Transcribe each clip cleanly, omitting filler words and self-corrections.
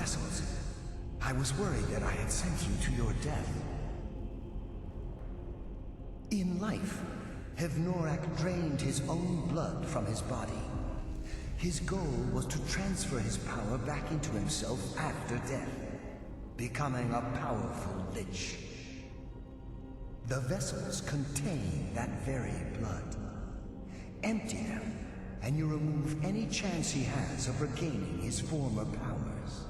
vessels. I was worried that I had sent you to your death. In life, Hevnorak drained his own blood from his body. His goal was to transfer his power back into himself after death, becoming a powerful lich. The vessels contain that very blood. Empty them, and you remove any chance he has of regaining his former powers.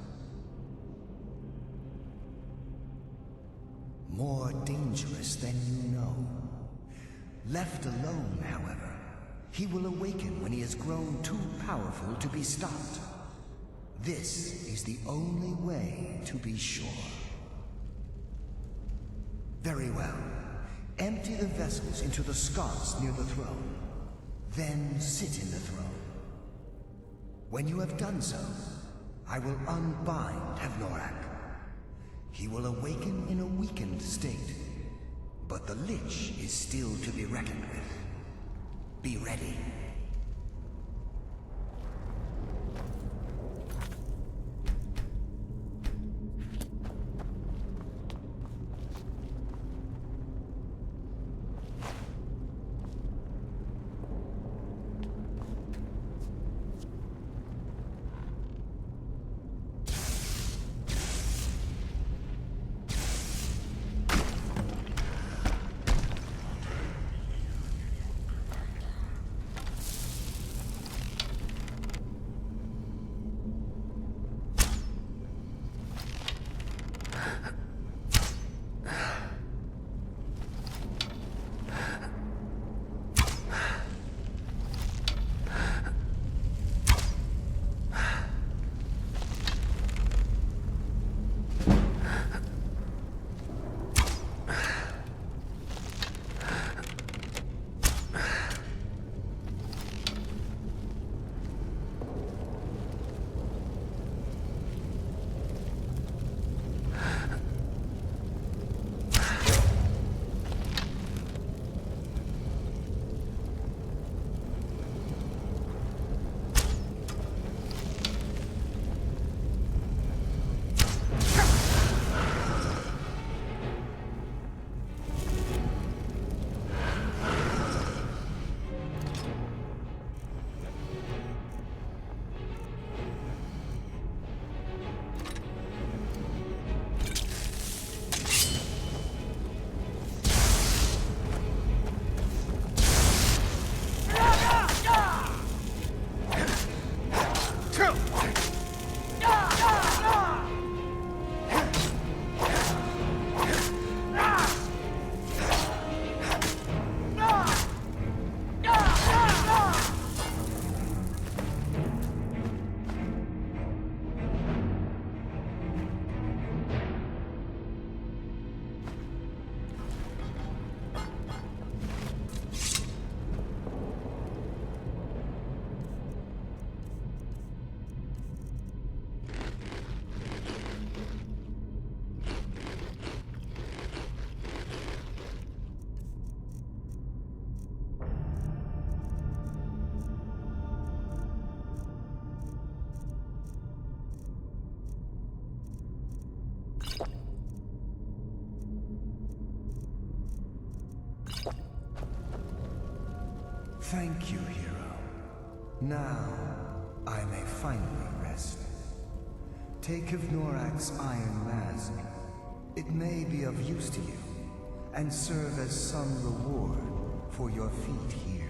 More dangerous than you know. Left alone, however, he will awaken when he has grown too powerful to be stopped. This is the only way to be sure. Very well. Empty the vessels into the sconce near the throne. Then sit in the throne. When you have done so, I will unbind Hevnorak. He will awaken in a weakened state, but the Lich is still to be reckoned with. Be ready. Thank you, hero. Now, I may finally rest. Take Hevnorak's iron mask. It may be of use to you, and serve as some reward for your feat here.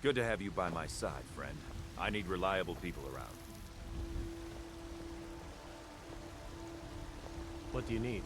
Good to have you by my side, friend. I need reliable people around. What do you need?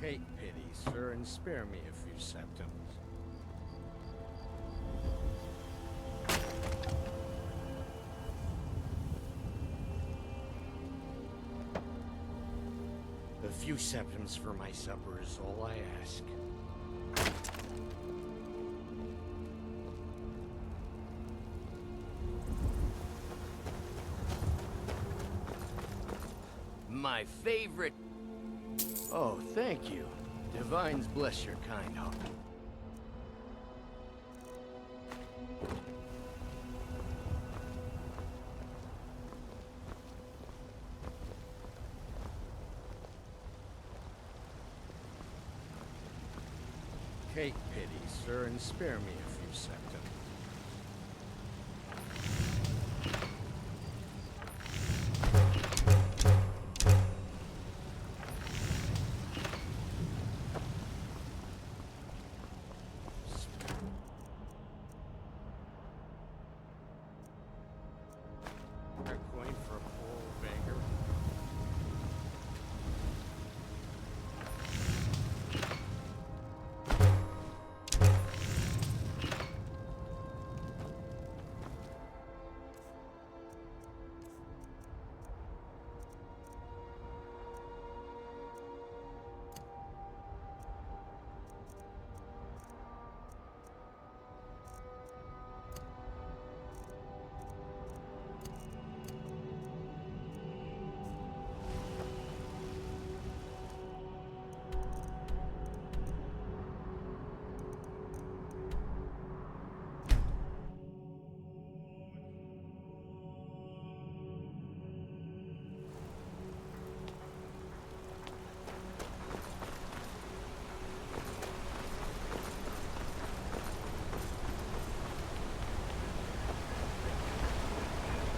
Take pity, sir, and spare me a few septims. A few septims for my supper is all I ask. My favorite... Oh, thank you. Divines bless your kind heart. Take pity, sir, and spare me a few septims. A coin for a poor old beggar.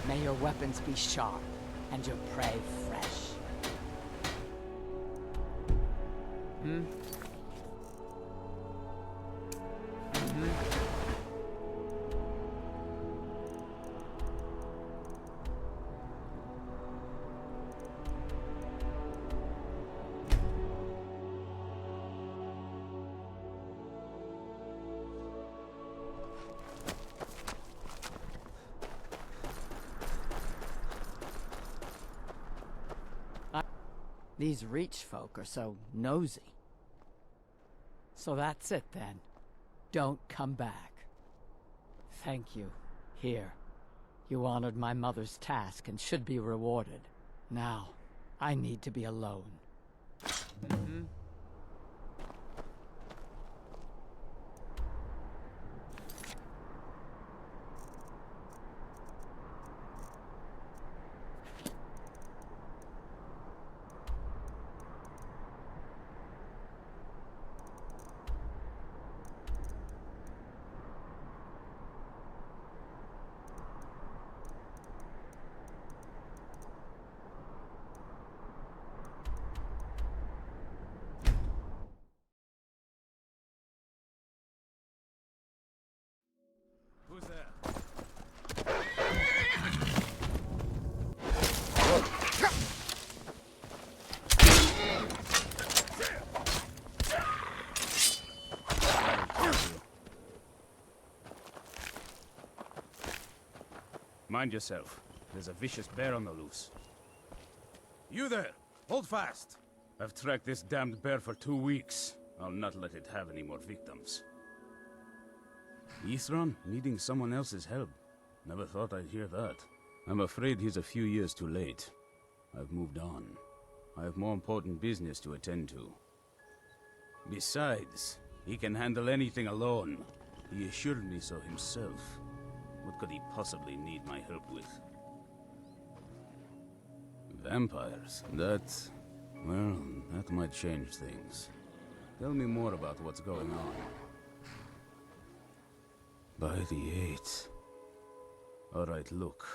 May your weapons be sharp, and your prey fresh. These Reach folk are so nosy. So that's it then. Don't come back. Thank you. Here. You honored my mother's task and should be rewarded. Now, I need to be alone. Who's there? Mind yourself. There's a vicious bear on the loose. You there! Hold fast! I've tracked this damned bear for 2 weeks. I'll not let it have any more victims. Ithran needing someone else's help. Never thought I'd hear that. I'm afraid he's a few years too late. I've moved on. I have more important business to attend to. Besides, he can handle anything alone. He assured me so himself. What could he possibly need my help with? Vampires? Well, that might change things. Tell me more about what's going on. By the 8th. Alright, look.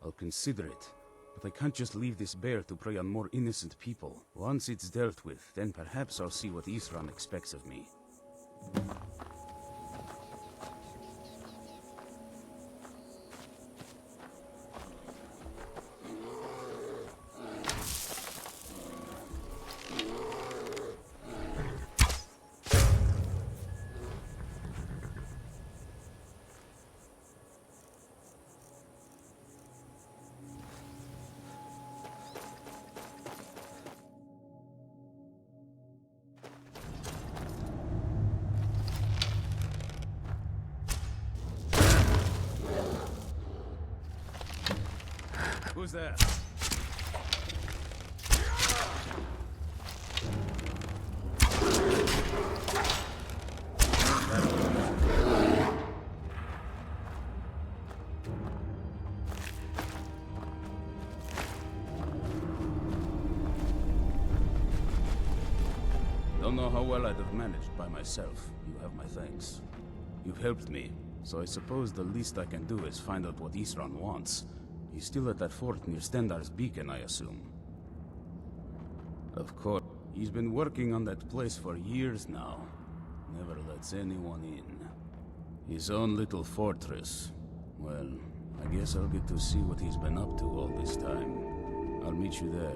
I'll consider it. But I can't just leave this bear to prey on more innocent people. Once it's dealt with, then perhaps I'll see what Ithran expects of me. Who's there? Don't know how well I'd have managed by myself. You have my thanks. You've helped me, so I suppose the least I can do is find out what Isran wants. He's still at that fort near Stendar's beacon, I assume. Of course. He's been working on that place for years now. Never lets anyone in. His own little fortress. Well, I guess I'll get to see what he's been up to all this time. I'll meet you there.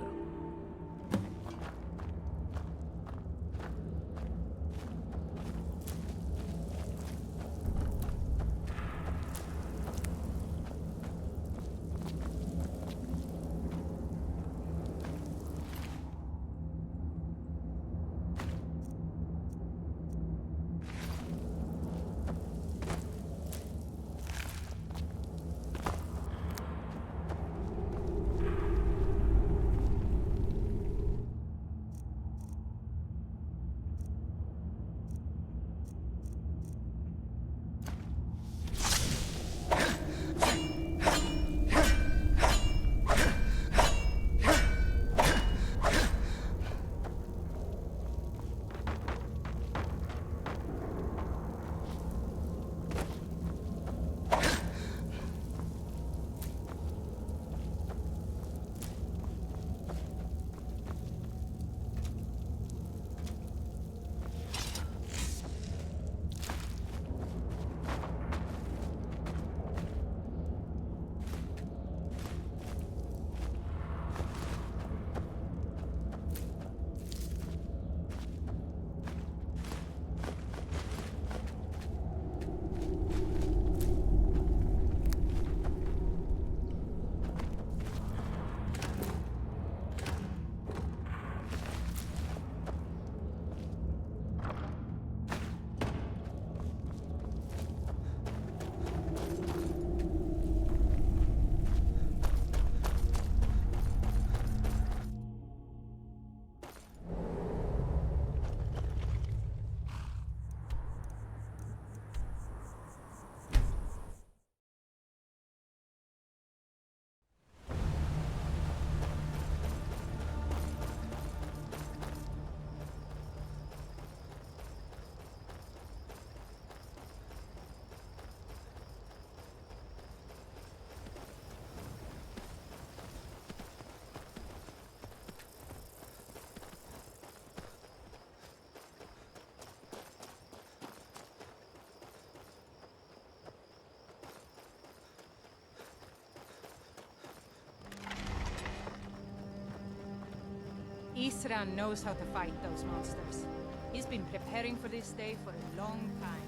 Isran knows how to fight those monsters. He's been preparing for this day for a long time.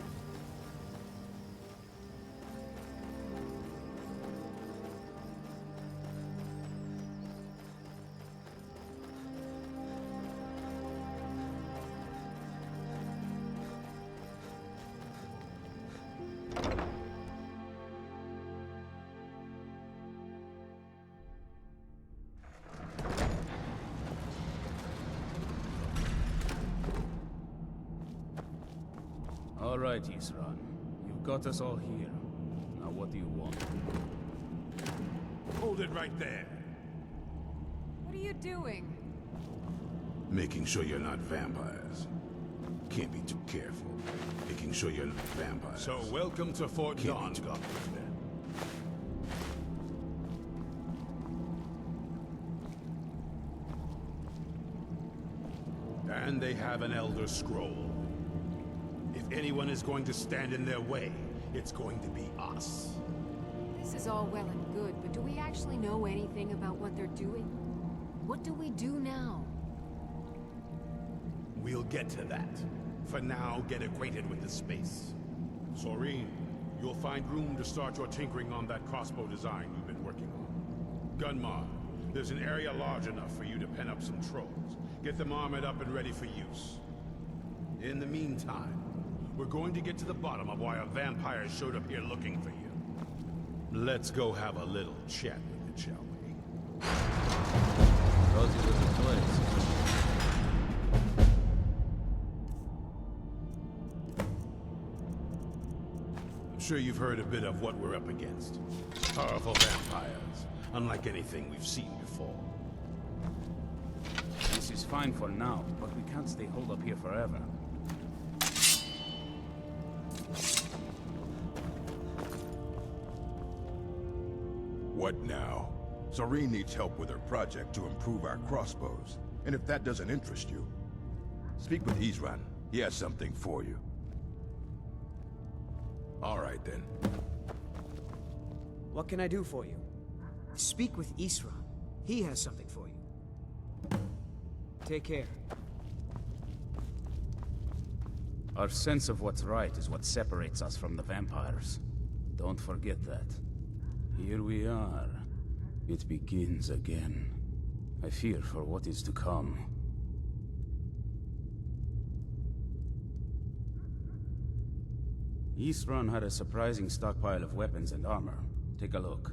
All right, Isran. You've got us all here. Now what do you want? Hold it right there. What are you doing? Making sure you're not vampires. Can't be too careful. Making sure you're not vampires. So welcome to Fort Dawn, then. And they have an Elderscroll. If anyone is going to stand in their way, it's going to be us. This is all well and good, but do we actually know anything about what they're doing? What do we do now? We'll get to that. For now, get acquainted with the space. Serene, you'll find room to start your tinkering on that crossbow design you've been working on. Gunmar, there's an area large enough for you to pen up some trolls. Get them armored up and ready for use. In the meantime, we're going to get to the bottom of why a vampire showed up here looking for you. Let's go have a little chat with it, shall we? Cozy little place. I'm sure you've heard a bit of what we're up against. Powerful vampires, unlike anything we've seen before. This is fine for now, but we can't stay holed up here forever. What now? Serene needs help with her project to improve our crossbows. And if that doesn't interest you, speak with Isran. He has something for you. All right, then. What can I do for you? Speak with Isran. He has something for you. Take care. Our sense of what's right is what separates us from the vampires. Don't forget that. Here we are. It begins again. I fear for what is to come. Isran had a surprising stockpile of weapons and armor. Take a look.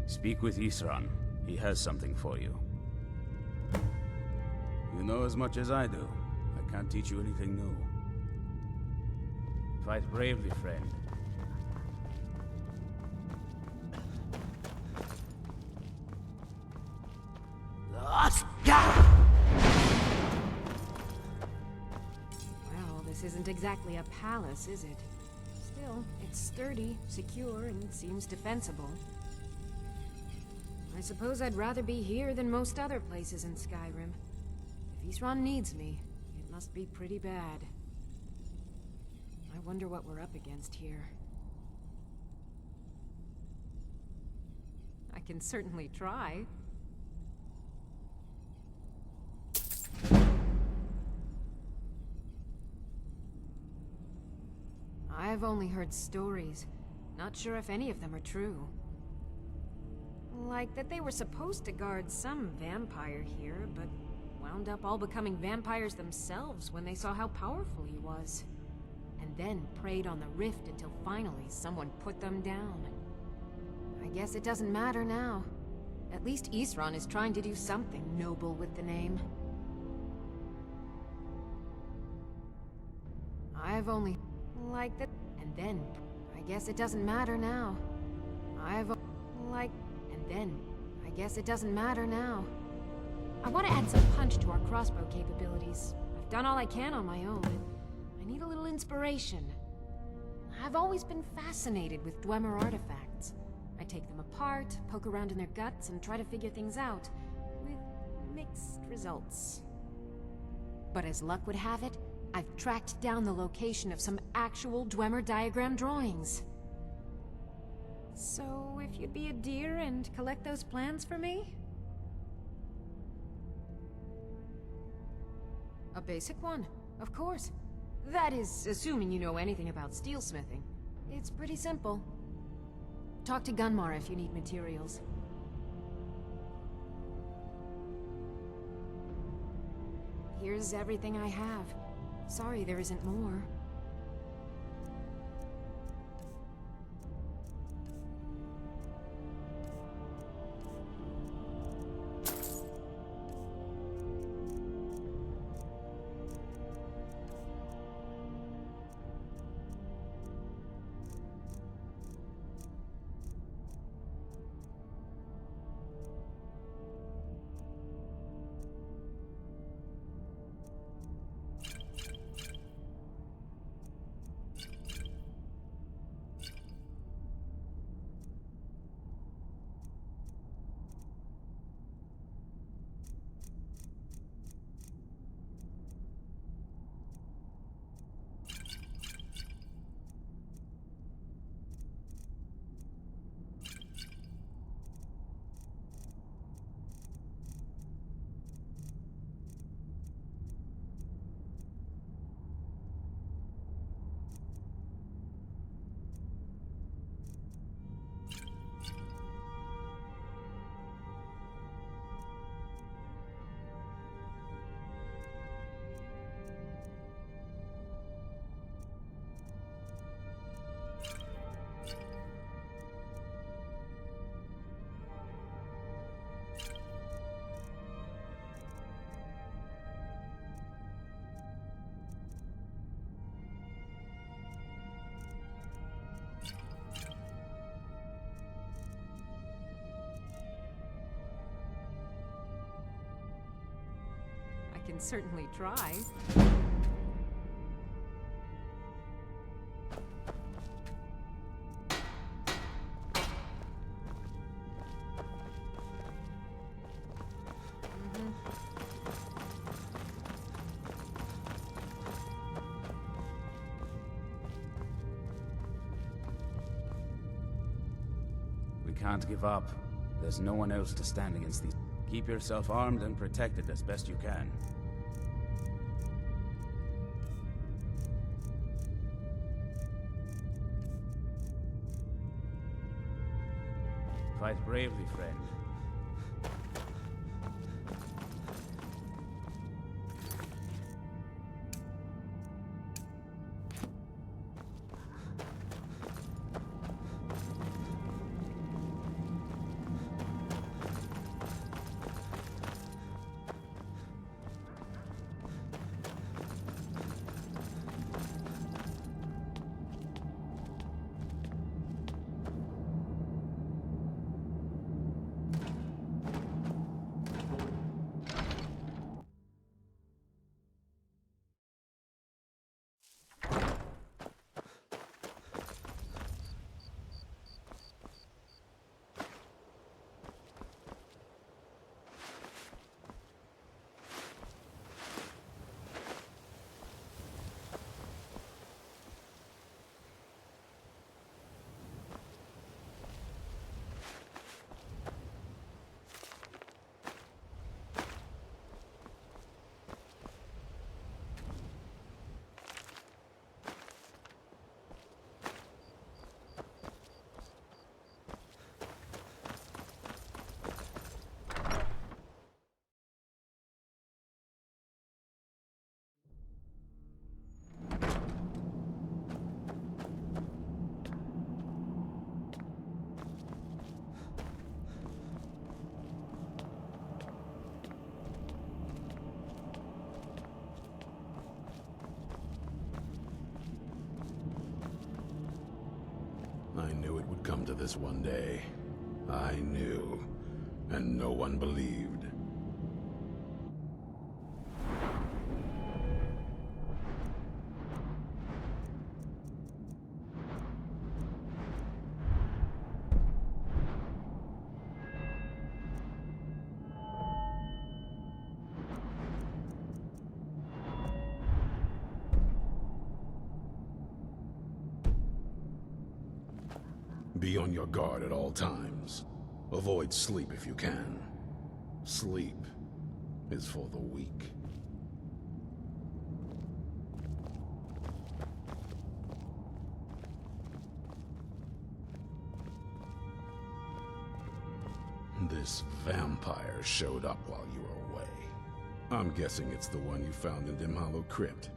Speak with Isran. He has something for you. You know as much as I do. I can't teach you anything new. Fight bravely, friend. Well, this isn't exactly a palace, is it? Still, it's sturdy, secure, and seems defensible. I suppose I'd rather be here than most other places in Skyrim. If Isran needs me, it must be pretty bad. I wonder what we're up against here. I can certainly try. I've only heard stories. Not sure if any of them are true. Like that they were supposed to guard some vampire here, but wound up all becoming vampires themselves when they saw how powerful he was. And then preyed on the rift until finally someone put them down. I guess it doesn't matter now. At least Isran is trying to do something noble with the name. I've only... like that... and then... I guess it doesn't matter now. I've... like... and then... I guess it doesn't matter now. I want to add some punch to our crossbow capabilities. I've done all I can on my own. I need a little inspiration. I've always been fascinated with Dwemer artifacts. I take them apart, poke around in their guts, and try to figure things out, with mixed results. But as luck would have it, I've tracked down the location of some actual Dwemer diagram drawings. So, if you'd be a dear and collect those plans for me? A basic one, of course. That is, assuming you know anything about steelsmithing. It's pretty simple. Talk to Gunmar if you need materials. Here's everything I have. Sorry there isn't more. can certainly try. We can't give up. There's no one else to stand against these. Keep yourself armed and protected as best you can. Fight bravely, friend. I knew it would come to this one day. I knew. And no one believed. Be on your guard at all times. Avoid sleep if you can. Sleep is for the weak. This vampire showed up while you were away. I'm guessing it's the one you found in Dim Hollow Crypt.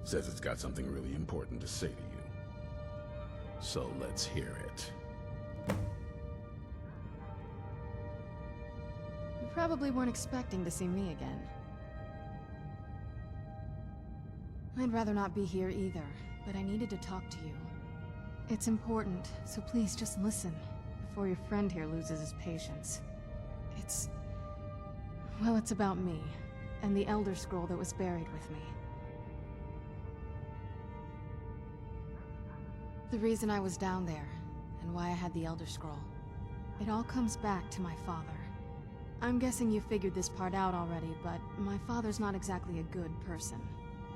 Says it's got something really important to say to you. So let's hear it. You probably weren't expecting to see me again. I'd rather not be here either, but I needed to talk to you. It's important, so please just listen, before your friend here loses his patience. Well, it's about me, and the Elderscroll that was buried with me. The reason I was down there, and why I had the Elderscroll. It all comes back to my father. I'm guessing you figured this part out already, but my father's not exactly a good person,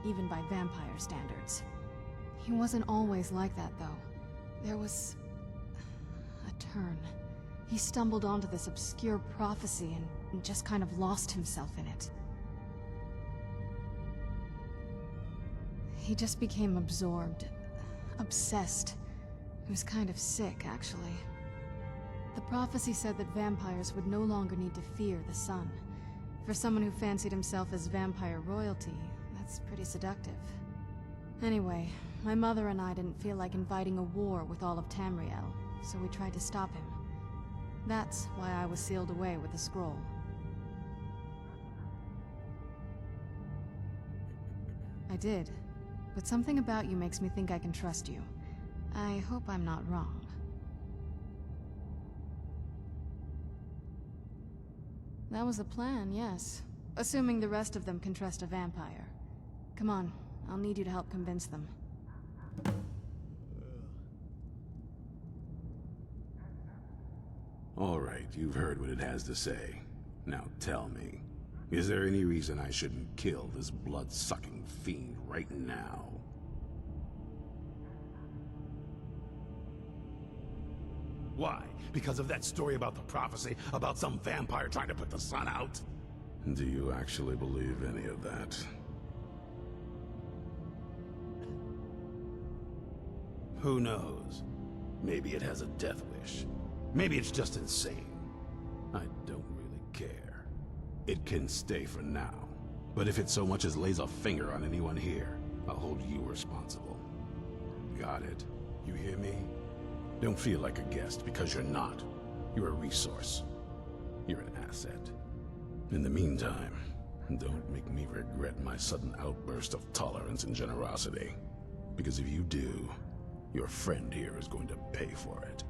even by vampire standards. He wasn't always like that, though. There was a turn. He stumbled onto this obscure prophecy and just kind of lost himself in it. He just became absorbed, obsessed. He was kind of sick, actually. The prophecy said that vampires would no longer need to fear the sun. For someone who fancied himself as vampire royalty, that's pretty seductive. Anyway, my mother and I didn't feel like inviting a war with all of Tamriel, so we tried to stop him. That's why I was sealed away with the scroll. I did, but something about you makes me think I can trust you. I hope I'm not wrong. That was the plan, yes. Assuming the rest of them can trust a vampire. Come on, I'll need you to help convince them. All right, you've heard what it has to say. Now tell me, is there any reason I shouldn't kill this blood-sucking fiend right now? Why? Because of that story about the prophecy, about some vampire trying to put the sun out? Do you actually believe any of that? Who knows? Maybe it has a death wish. Maybe it's just insane. I don't really care. It can stay for now. But if it so much as lays a finger on anyone here, I'll hold you responsible. Got it? You hear me? Don't feel like a guest, because you're not. You're a resource. You're an asset. In the meantime, don't make me regret my sudden outburst of tolerance and generosity. Because if you do, your friend here is going to pay for it.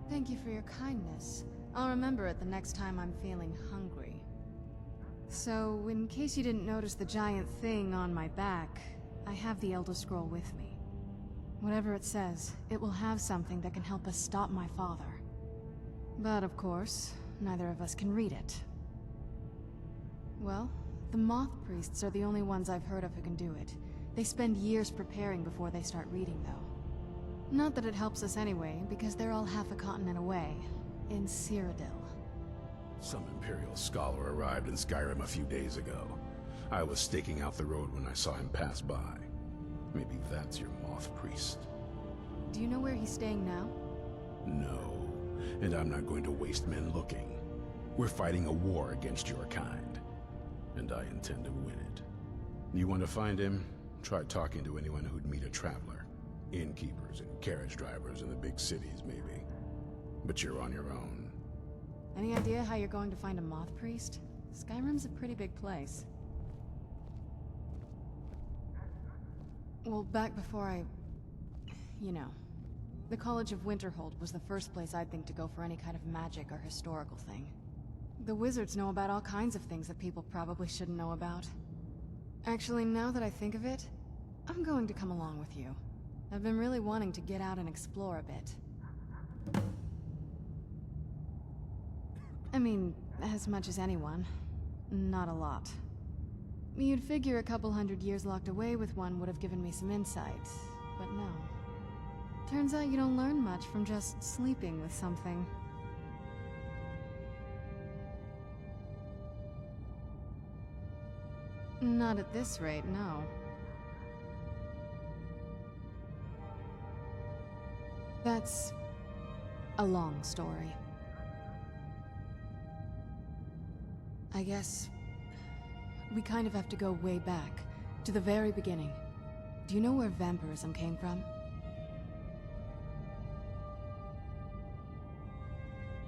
Thank you for your kindness. I'll remember it the next time I'm feeling hungry. So, in case you didn't notice the giant thing on my back, I have the Elderscroll with me. Whatever it says, it will have something that can help us stop my father. But of course, neither of us can read it. Well, the Moth Priests are the only ones I've heard of who can do it. They spend years preparing before they start reading, though. Not that it helps us anyway, because they're all half a continent away, in Cyrodiil. Some Imperial scholar arrived in Skyrim a few days ago. I was staking out the road when I saw him pass by. Maybe that's your Moth Priest. Do you know where he's staying now? No, and I'm not going to waste men looking. We're fighting a war against your kind, and I intend to win it. You want to find him? Try talking to anyone who'd meet a traveler. Innkeepers and carriage drivers in the big cities, maybe. But you're on your own. Any idea how you're going to find a Moth Priest? Skyrim's a pretty big place. Well, back before you know. The College of Winterhold was the first place I'd think to go for any kind of magic or historical thing. The wizards know about all kinds of things that people probably shouldn't know about. Actually, now that I think of it, I'm going to come along with you. I've been really wanting to get out and explore a bit. I mean, as much as anyone. Not a lot. You'd figure a couple hundred years locked away with one would have given me some insight, but no. Turns out you don't learn much from just sleeping with something. Not at this rate, no. That's a long story. I guess we kind of have to go way back, to the very beginning. Do you know where vampirism came from?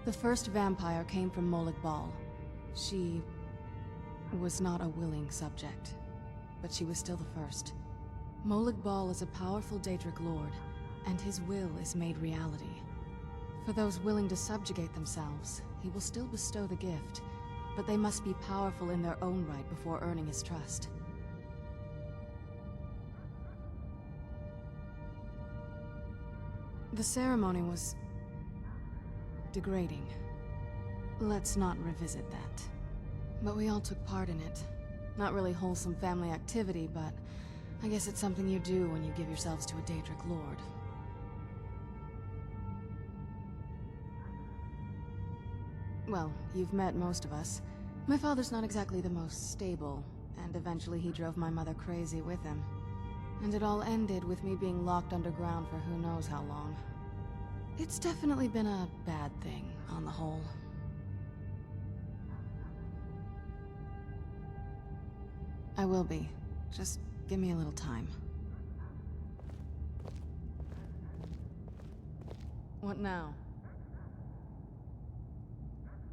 The first vampire came from Molag Bal. She was not a willing subject, but she was still the first. Molag Bal is a powerful Daedric lord, and his will is made reality. For those willing to subjugate themselves, he will still bestow the gift, but they must be powerful in their own right before earning his trust. The ceremony was degrading. Let's not revisit that. But we all took part in it. Not really wholesome family activity, but I guess it's something you do when you give yourselves to a Daedric lord. Well, you've met most of us. My father's not exactly the most stable, and eventually he drove my mother crazy with him. And it all ended with me being locked underground for who knows how long. It's definitely been a bad thing, on the whole. I will be. Just give me a little time. What now?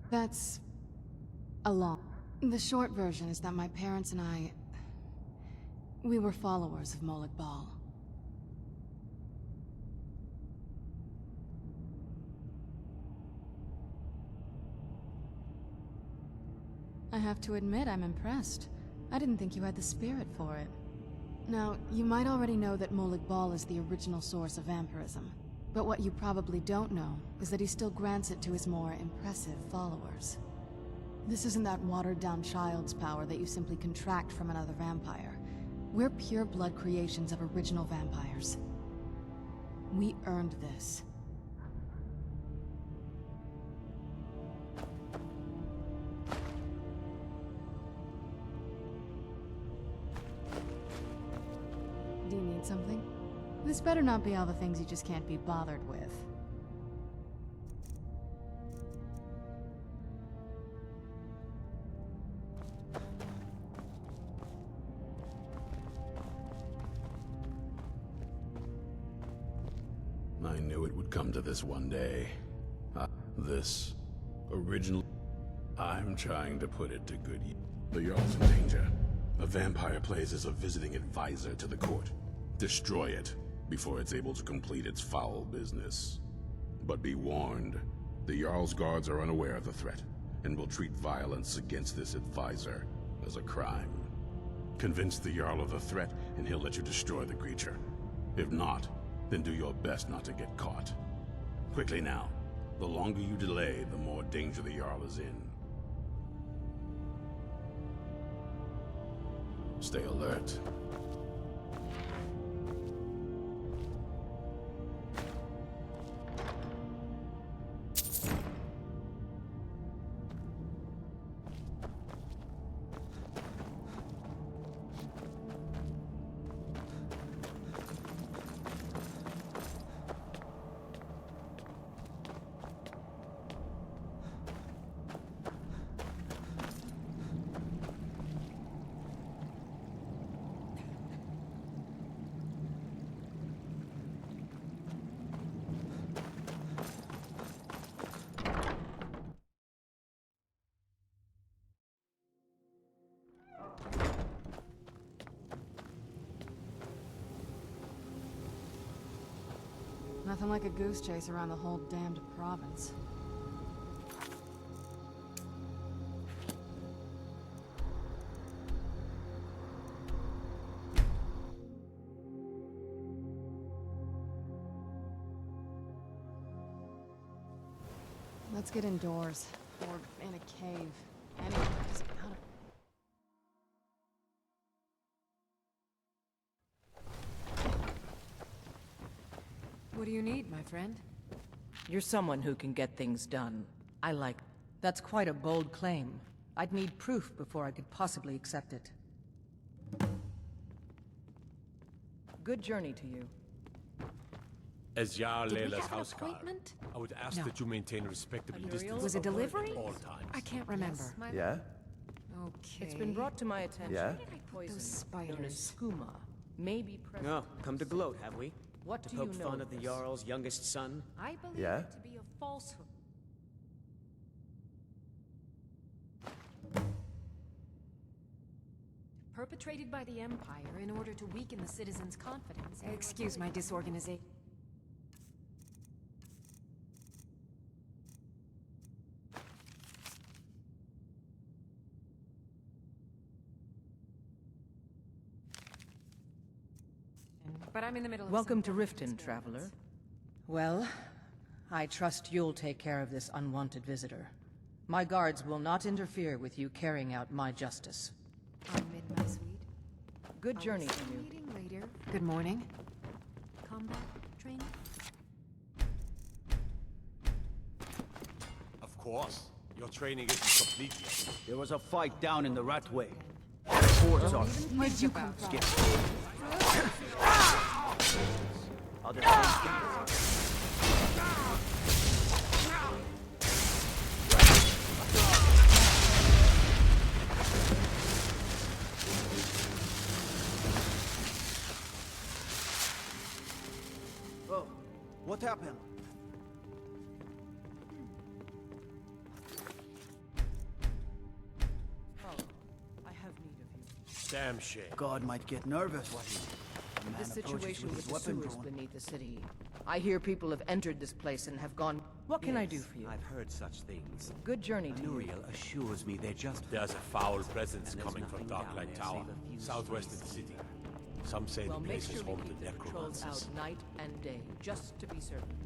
That's a long... The short version is that my parents and I... we were followers of Molag Bal. I have to admit, I'm impressed. I didn't think you had the spirit for it. Now, you might already know that Molag Bal is the original source of vampirism. But what you probably don't know is that he still grants it to his more impressive followers. This isn't that watered-down child's power that you simply contract from another vampire. We're pure-blood creations of original vampires. We earned this. Do you need something? This better not be all the things you just can't be bothered with. I knew it would come to this one day. This original... I'm trying to put it to good use. The Jarl's in danger. A vampire plays as a visiting advisor to the court. Destroy it before it's able to complete its foul business. But be warned, the Jarl's guards are unaware of the threat, and will treat violence against this advisor as a crime. Convince the Jarl of the threat, and he'll let you destroy the creature. If not, then do your best not to get caught. Quickly now. The longer you delay, the more danger the Jarl is in. Stay alert. Nothing like a goose chase around the whole damned province. Let's get indoors. Or in a cave. Anywhere. Doesn't matter. What do you need, my friend? You're someone who can get things done. I like... That's quite a bold claim. I'd need proof before I could possibly accept it. Good journey to you. As Jarl Did we Layla's have an houseguard, appointment? I would ask No. that you maintain a respectable distance Was it from her delivery? at all times. I can't remember. Yeah? Okay. It's been brought to my attention. Yeah? Where did I put those Known as spiders? skooma may be present. Oh, come to gloat, have we? What To do you poke know fun at the this? Jarl's youngest son? I believe Yeah? it to be a falsehood. Perpetrated by the Empire in order to weaken the citizens' confidence. Excuse my disorganization. But I'm in the middle of Welcome some to delicate Riften, experiments. traveler. Well, I trust you'll take care of this unwanted visitor. My guards will not interfere with you carrying out my justice. I'm in my suite. Good journey to I'll see you. meeting later. Good morning. Combat training? Of course. Your training isn't complete yet. There was a fight down in the Ratway. Forts are... Where'd you come from? Other Oh, what happened? Oh, I have need of you. Damn shame. God might get nervous. What The situation with his the weapon sewers drawn. beneath the city. I hear people have entered this place and have gone... What can I do for you? I've heard such things. Good journey to you. Nuriel assures me they're just... There's a foul presence and there's coming from nothing down Darklight there Tower, save a few southwest of the streets. city. Some say Well, the make place sure is we home keep to the patrols necromancers. out night and day, just to be certain.